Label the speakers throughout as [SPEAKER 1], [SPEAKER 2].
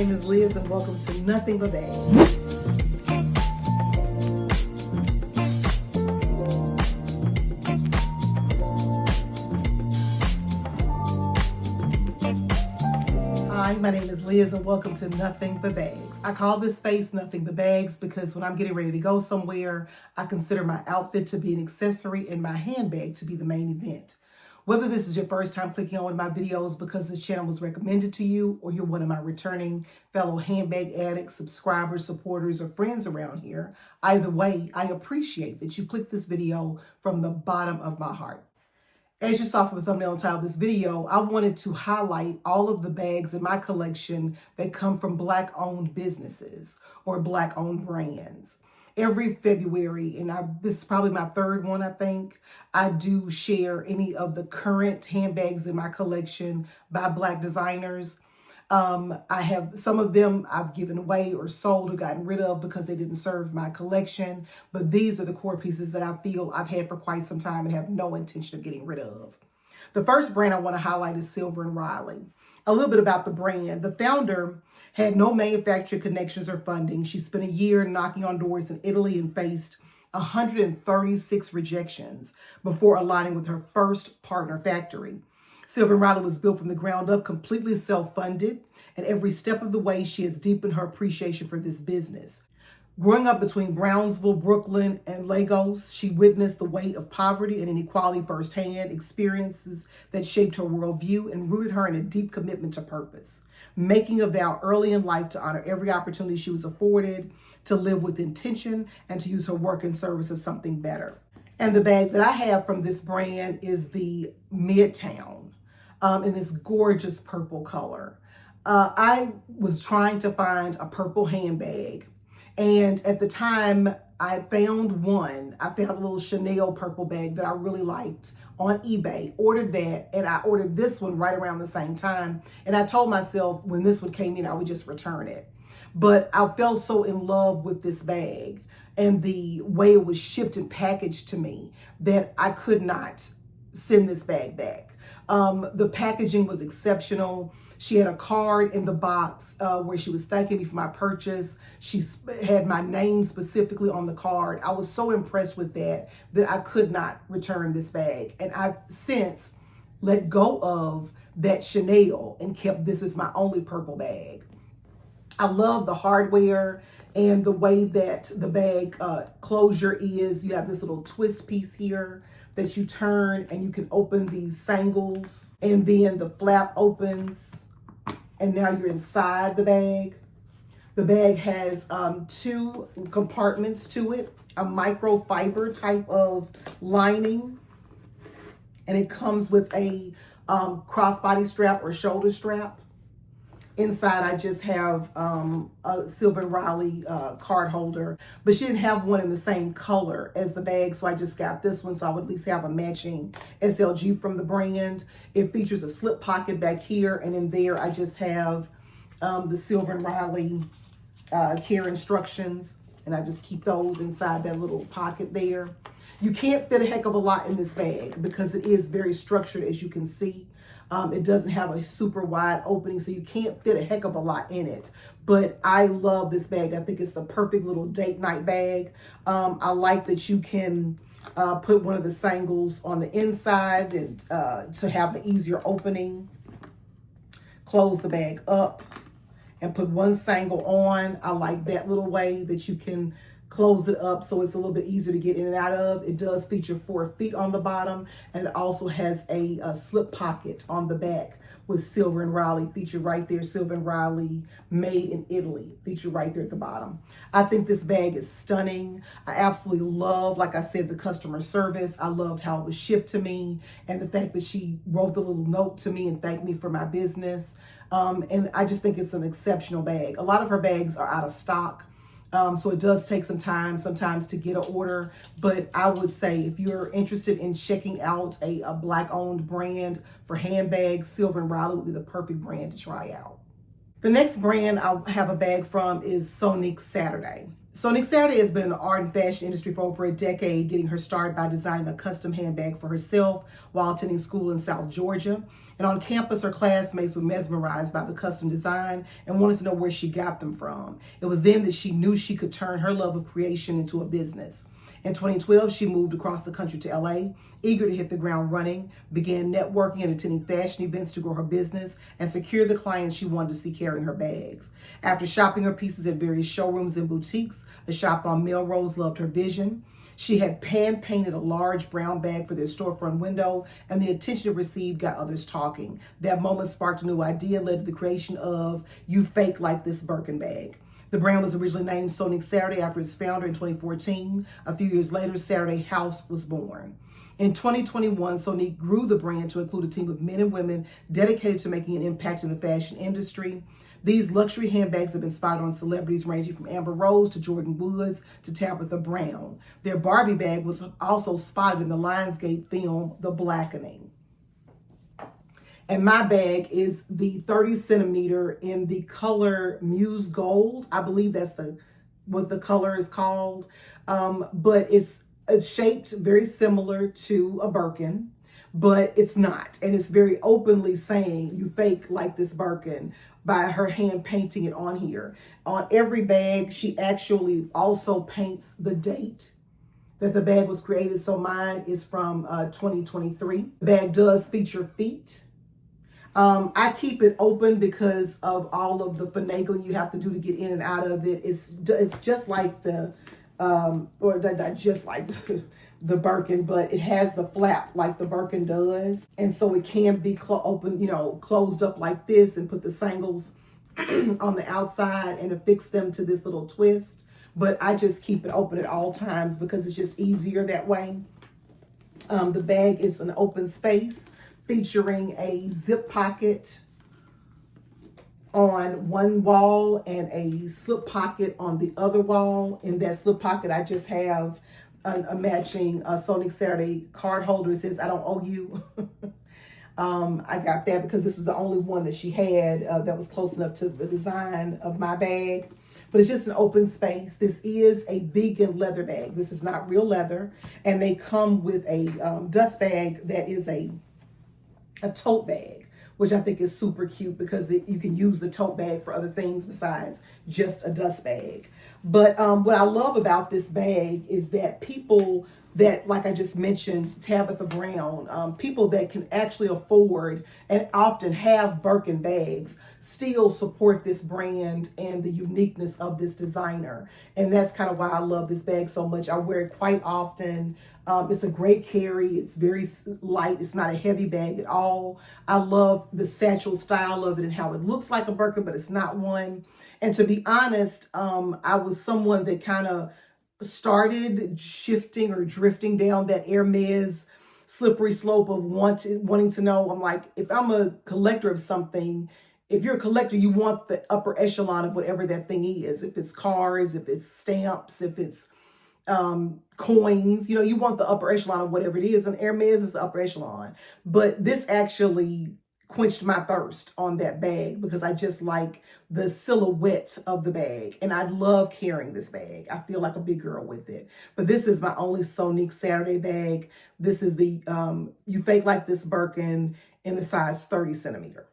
[SPEAKER 1] name is Liz and welcome to Nothing But Bags. Hi, my name is Liz and welcome to Nothing But Bags. I call this space Nothing But Bags because when I'm getting ready to go somewhere, I consider my outfit to be an accessory and my handbag to be the main event. Whether this is your first time clicking on one of my videos because this channel was recommended to you, or you're one of my returning fellow handbag addicts, subscribers, supporters, or friends around here, either way, I appreciate that you clicked this video from the bottom of my heart. As you saw from the thumbnail and title of this video, I wanted to highlight all of the bags in my collection that come from Black-owned businesses or Black-owned brands. Every February, and this is probably my third one, I think, I do share any of the current handbags in my collection by Black designers. I have some of them I've given away or sold or gotten rid of because they didn't serve my collection. But these are the core pieces that I feel I've had for quite some time and have no intention of getting rid of. The first brand I want to highlight is Silver & Riley. A little bit about the brand. The founder had no manufacturing connections or funding. She spent a year knocking on doors in Italy and faced 136 rejections before aligning with her first partner factory. Silver & Riley was built from the ground up, completely self-funded, and every step of the way she has deepened her appreciation for this business. Growing up between Brownsville, Brooklyn, and Lagos, she witnessed the weight of poverty and inequality firsthand, experiences that shaped her worldview and rooted her in a deep commitment to purpose, making a vow early in life to honor every opportunity she was afforded, to live with intention, and to use her work in service of something better. And the bag that I have from this brand is the Midtown in this gorgeous purple color. I was trying to find a purple handbag. And at the time I found one, I found a little Chanel purple bag that I really liked on eBay, ordered that, and I ordered this one right around the same time. And I told myself when this one came in, I would just return it. But I fell so in love with this bag and the way it was shipped and packaged to me that I could not send this bag back. The packaging was exceptional. She had a card in the box where she was thanking me for my purchase. She had my name specifically on the card. I was so impressed with that I could not return this bag. And I've since let go of that Chanel and kept this as my only purple bag. I love the hardware and the way that the bag closure is. You have this little twist piece here that you turn and you can open these sangles, and then the flap opens and now you're inside the bag. The bag has two compartments to it, a microfiber type of lining, and it comes with a crossbody strap or shoulder strap. Inside, I just have a Silver & Riley card holder, but she didn't have one in the same color as the bag, so I just got this one so I would at least have a matching SLG from the brand. It features a slip pocket back here, and in there I just have the Silver & Riley care instructions, and I just keep those inside that little pocket there. You can't fit a heck of a lot in this bag because it is very structured, as you can see. It doesn't have a super wide opening, so you can't fit a heck of a lot in it. But I love this bag. I think it's the perfect little date night bag. I like that you can put one of the sangles on the inside and to have the easier opening. Close the bag up and put one sangle on. I like that little way that you can close it up so it's a little bit easier to get in and out of. It does feature 4 feet on the bottom, and it also has a slip pocket on the back with Silver & Riley featured right there. Silver & Riley, made in Italy, featured right there at the bottom. I think this bag is stunning. I absolutely love, like I said, the customer service. I loved how it was shipped to me and the fact that she wrote the little note to me and thanked me for my business. And I just think it's an exceptional bag. A lot of her bags are out of stock. So it does take some time sometimes to get an order, but I would say if you're interested in checking out a Black-owned brand for handbags, Silver & Riley would be the perfect brand to try out. The next brand I'll have a bag from is Sonique Saturday. Sonique Saturday has been in the art and fashion industry for over a decade, getting her start by designing a custom handbag for herself while attending school in South Georgia. And on campus, her classmates were mesmerized by the custom design and wanted to know where she got them from. It was then that she knew she could turn her love of creation into a business. In 2012, she moved across the country to LA, eager to hit the ground running, began networking and attending fashion events to grow her business and secure the clients she wanted to see carrying her bags. After shopping her pieces at various showrooms and boutiques, a shop on Melrose loved her vision. She had hand-painted a large brown bag for their storefront window, and the attention it received got others talking. That moment sparked a new idea and led to the creation of You Fake Like This Birkin bag. The brand was originally named Sonique Saturday after its founder in 2014. A few years later, Saturday House was born. In 2021, Sonique grew the brand to include a team of men and women dedicated to making an impact in the fashion industry. These luxury handbags have been spotted on celebrities ranging from Amber Rose to Jordan Woods to Tabitha Brown. Their Barbie bag was also spotted in the Lionsgate film, The Blackening. And my bag is the 30 centimeter in the color Muse Gold. I believe that's what the color is called. But it's shaped very similar to a Birkin, but it's not. And it's very openly saying You Fake Like This Birkin by her hand painting it on here. On every bag, she actually also paints the date that the bag was created. So mine is from 2023. The bag does feature feet. I keep it open because of all of the finagling you have to do to get in and out of it. It's just like the, or not just like the Birkin, but it has the flap like the Birkin does. And so it can be open, closed up like this and put the sangles on the outside and affix them to this little twist. But I just keep it open at all times because it's just easier that way. The bag is an open space, featuring a zip pocket on one wall and a slip pocket on the other wall. In that slip pocket, I just have a matching Sonique Saturday card holder. It says, I don't owe you. I got that because this was the only one that she had that was close enough to the design of my bag. But it's just an open space. This is a vegan leather bag. This is not real leather. And they come with a dust bag that is a tote bag, which I think is super cute because you can use the tote bag for other things besides just a dust bag. But what I love about this bag is that people that, like I just mentioned, Tabitha Brown, people that can actually afford and often have Birkin bags still support this brand and the uniqueness of this designer. And that's kind of why I love this bag so much. I wear it quite often. It's a great carry. It's very light. It's not a heavy bag at all. I love the satchel style of it and how it looks like a Birkin, but it's not one. And to be honest, I was someone that kind of started shifting or drifting down that Hermes slippery slope of wanting to know. I'm like, if I'm a collector of something, if you're a collector, you want the upper echelon of whatever that thing is. If it's cars, if it's stamps, if it's coins, you want the upper echelon of whatever it is. And Hermes is the upper echelon. But this actually quenched my thirst on that bag because I just like the silhouette of the bag. And I love carrying this bag. I feel like a big girl with it. But this is my only Sonique Saturday bag. This is the You Fake Like This Birkin in the size 30 centimeter.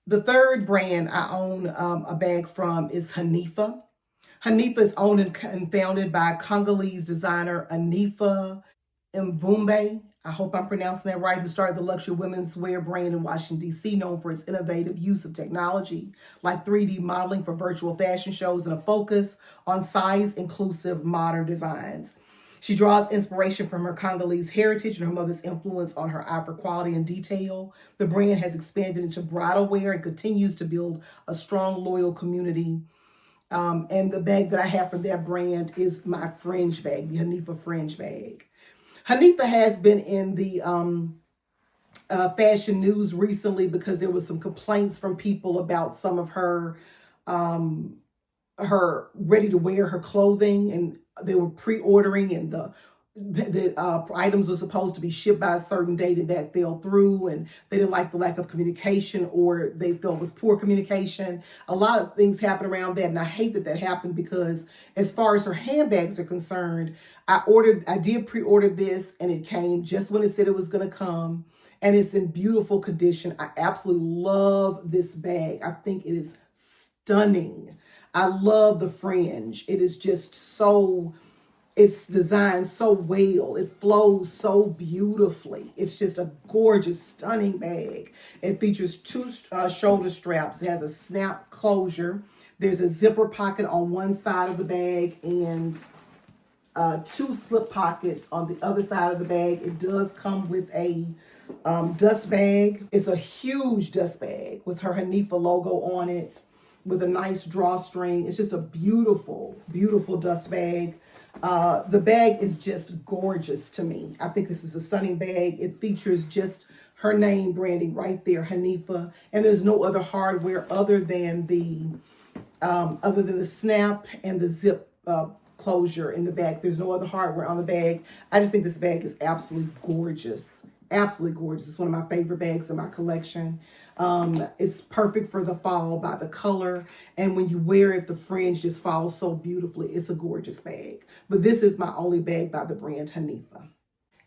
[SPEAKER 1] The third brand I own a bag from is Hanifa. Hanifa is owned and founded by Congolese designer Hanifa Mvumbe. I hope I'm pronouncing that right, who started the luxury women's wear brand in Washington, D.C., known for its innovative use of technology like 3D modeling for virtual fashion shows and a focus on size-inclusive modern designs. She draws inspiration from her Congolese heritage and her mother's influence on her eye for quality and detail. The brand has expanded into bridal wear and continues to build a strong, loyal community. And the bag that I have from that brand is my fringe bag, the Hanifa fringe bag. Hanifa has been in the fashion news recently because there was some complaints from people about some of her ready to wear her clothing, and they were pre-ordering, and the the items were supposed to be shipped by a certain date and that fell through, and they didn't like the lack of communication, or they felt it was poor communication. A lot of things happen around that, and I hate that that happened, because as far as her handbags are concerned, I did pre-order this, and it came just when it said it was going to come, and it's in beautiful condition. I absolutely love this bag. I think it is stunning. I love the fringe. It is just so, it's designed so well. It flows so beautifully. It's just a gorgeous, stunning bag. It features two shoulder straps. It has a snap closure. There's a zipper pocket on one side of the bag, and two slip pockets on the other side of the bag. It does come with a dust bag. It's a huge dust bag with her Hanifa logo on it, with a nice drawstring. It's just a beautiful, beautiful dust bag. The bag is just gorgeous to me. I think this is a stunning bag. It features just her name branding right there, Hanifa, and there's no other hardware other than the snap and the zip closure in the back. There's no other hardware on the bag. I just think this bag is absolutely gorgeous. Absolutely gorgeous. It's one of my favorite bags in my collection. It's perfect for the fall by the color, and when you wear it, the fringe just falls so beautifully. It's a gorgeous bag. But this is my only bag by the brand Hanifa.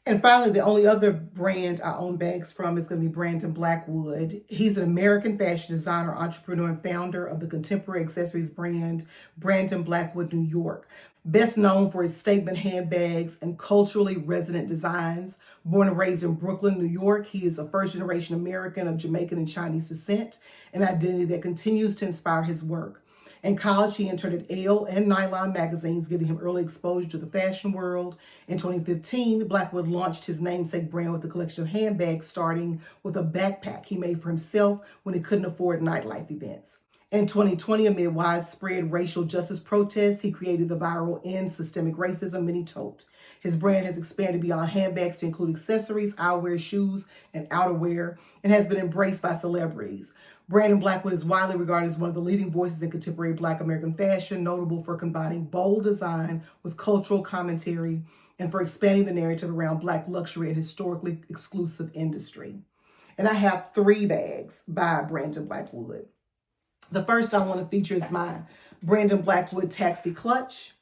[SPEAKER 1] And finally, the only other brand I own bags from is going to be Brandon Blackwood. He's an American fashion designer, entrepreneur, and founder of the contemporary accessories brand Brandon Blackwood, New York. Best known for his statement handbags and culturally resonant designs. Born and raised in Brooklyn, New York, he is a first-generation American of Jamaican and Chinese descent, an identity that continues to inspire his work. In college, he interned at Elle and Nylon magazines, giving him early exposure to the fashion world. In 2015, Blackwood launched his namesake brand with a collection of handbags, starting with a backpack he made for himself when he couldn't afford nightlife events. In 2020, amid widespread racial justice protests, he created the viral End Systemic Racism mini tote. His brand has expanded beyond handbags to include accessories, eyewear, shoes, and outerwear, and has been embraced by celebrities. Brandon Blackwood is widely regarded as one of the leading voices in contemporary Black American fashion, notable for combining bold design with cultural commentary and for expanding the narrative around Black luxury and historically exclusive industry. And I have 3 bags by Brandon Blackwood. The first I want to feature is my Brandon Blackwood Taxi Clutch.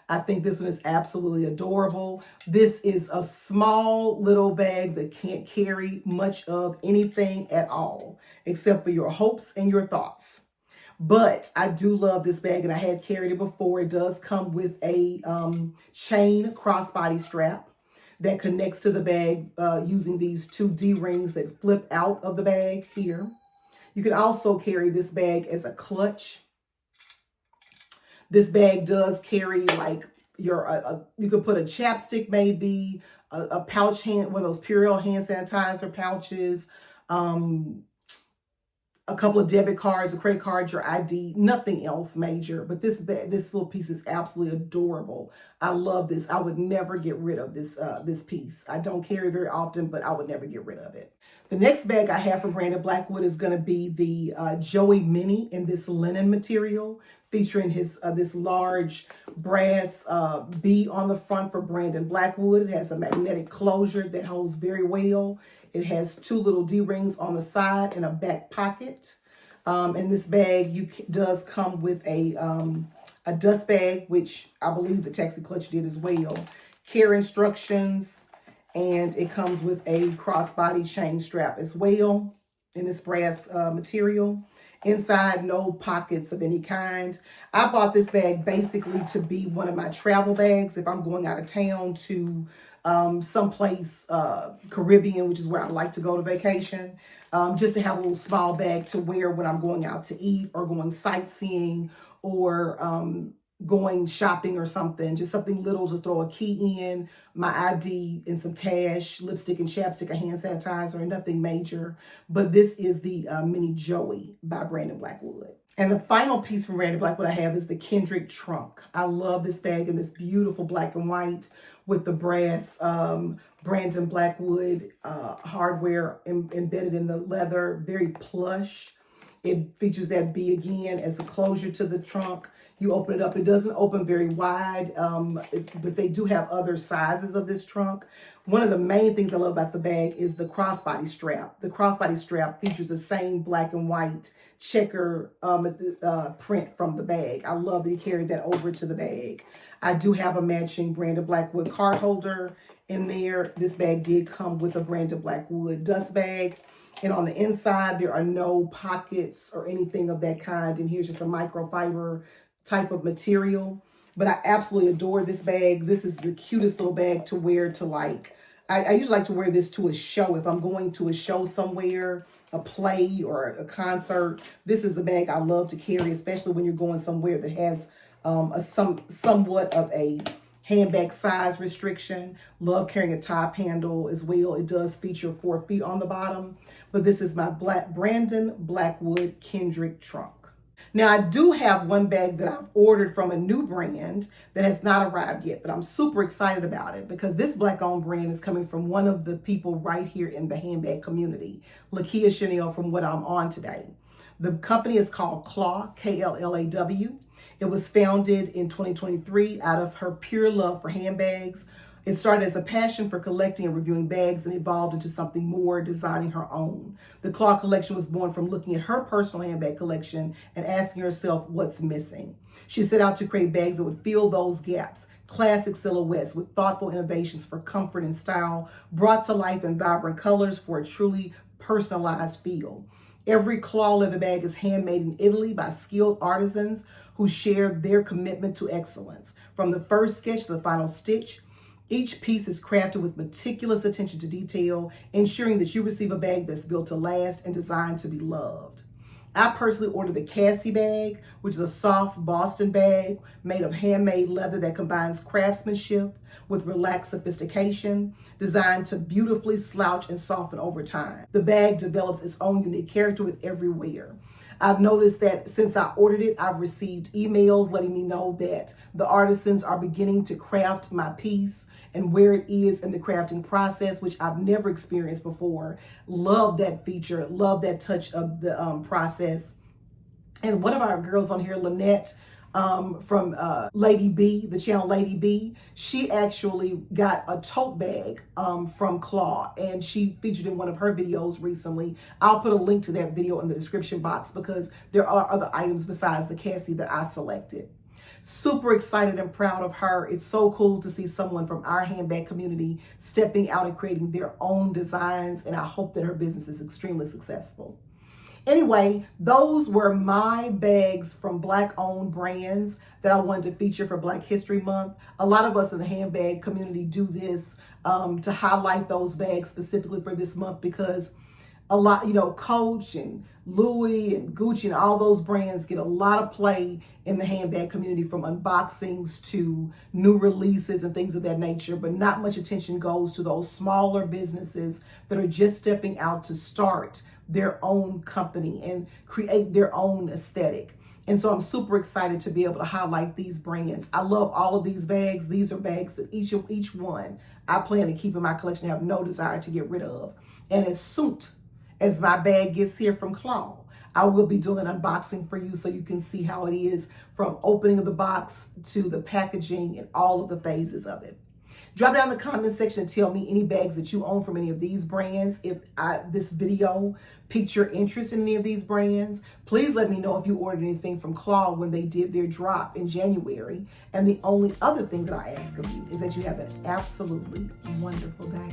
[SPEAKER 1] I think this one is absolutely adorable. This is a small little bag that can't carry much of anything at all, except for your hopes and your thoughts. But I do love this bag, and I had carried it before. It does come with a chain crossbody strap that connects to the bag using these 2 D-rings that flip out of the bag here. You can also carry this bag as a clutch. This bag does carry like your, you could put a chapstick maybe, a pouch hand, one of those Purell hand sanitizer pouches, a couple of debit cards, a credit card, your ID, nothing else major. But this little piece is absolutely adorable. I love this. I would never get rid of this piece. I don't carry very often, but I would never get rid of it. The next bag I have from Brandon Blackwood is going to be the Joey Mini in this linen material, featuring his this large brass B on the front for Brandon Blackwood. It has a magnetic closure that holds very well. It has 2 little D-rings on the side and a back pocket. And this bag does come with a dust bag, which I believe the Taxi Clutch did as well. Care instructions, and it comes with a crossbody chain strap as well in this brass material. Inside, no pockets of any kind. I bought this bag basically to be one of my travel bags if I'm going out of town to someplace Caribbean, which is where I like to go to vacation, just to have a little small bag to wear when I'm going out to eat or going sightseeing or going shopping or something. Just something little to throw a key in, my ID and some cash, lipstick and chapstick, a hand sanitizer, nothing major. But this is the Mini Joey by Brandon Blackwood. And the final piece from Brandon Blackwood I have is the Kendrick trunk. I love this bag in this beautiful black and white with the brass Brandon Blackwood hardware embedded in the leather, very plush. It features that B again as a closure to the trunk. You open it up. It doesn't open very wide, but they do have other sizes of this trunk. One of the main things I love about the bag is the crossbody strap. The crossbody strap features the same black and white checker print from the bag. I love that he carried that over to the bag. I do have a matching branded Blackwood card holder in there. This bag did come with a branded Blackwood dust bag. And on the inside, there are no pockets or anything of that kind. And here's just a microfiber type of material. But I absolutely adore this bag. This is the cutest little bag to wear to I usually like to wear this to a show. If I'm going to a show somewhere, a play or a concert, this is the bag I love to carry, especially when you're going somewhere that has somewhat of a handbag size restriction. Love carrying a top handle as well. It does feature 4 feet on the bottom, but this is my Brandon Blackwood Kendrick trunk. Now, I do have one bag that I've ordered from a new brand that has not arrived yet, but I'm super excited about it because this Black-owned brand is coming from one of the people right here in the handbag community, Lakia Chanel, from what I'm on today. The company is called Claw, K-L-L-A-W. It was founded in 2023 out of her pure love for handbags. It started as a passion for collecting and reviewing bags and evolved into something more, designing her own. The Claw collection was born from looking at her personal handbag collection and asking herself what's missing. She set out to create bags that would fill those gaps, classic silhouettes with thoughtful innovations for comfort and style, brought to life in vibrant colors for a truly personalized feel. Every Claw leather bag is handmade in Italy by skilled artisans who share their commitment to excellence. From the first sketch to the final stitch, each piece is crafted with meticulous attention to detail, ensuring that you receive a bag that's built to last and designed to be loved. I personally ordered the Cassie bag, which is a soft Boston bag made of handmade leather that combines craftsmanship with relaxed sophistication, designed to beautifully slouch and soften over time. The bag develops its own unique character with every wear. I've noticed that since I ordered it, I've received emails letting me know that the artisans are beginning to craft my piece and where it is in the crafting process, which I've never experienced before. Love that feature, love that touch of the process. And one of our girls on here, Lynette, from Lady B, the channel Lady B, she actually got a tote bag from Claw, and she featured in one of her videos recently. I'll put a link to that video in the description box because there are other items besides the Cassie that I selected. Super excited and proud of her. It's so cool to see someone from our handbag community stepping out and creating their own designs, and I hope that her business is extremely successful. Anyway, those were my bags from Black-owned brands that I wanted to feature for Black History Month. A lot of us in the handbag community do this to highlight those bags specifically for this month because a lot, Coach and Louis and Gucci and all those brands get a lot of play in the handbag community, from unboxings to new releases and things of that nature, but not much attention goes to those smaller businesses that are just stepping out to start their own company and create their own aesthetic. And so I'm super excited to be able to highlight these brands. I love all of these bags. These are bags that each one I plan to keep in my collection, have no desire to get rid of. And as soon as my bag gets here from Claw, I will be doing an unboxing for you so you can see how it is from opening of the box to the packaging and all of the phases of it. Drop down in the comment section and tell me any bags that you own from any of these brands. If this video piqued your interest in any of these brands, please let me know if you ordered anything from Claw when they did their drop in January. And the only other thing that I ask of you is that you have an absolutely wonderful day.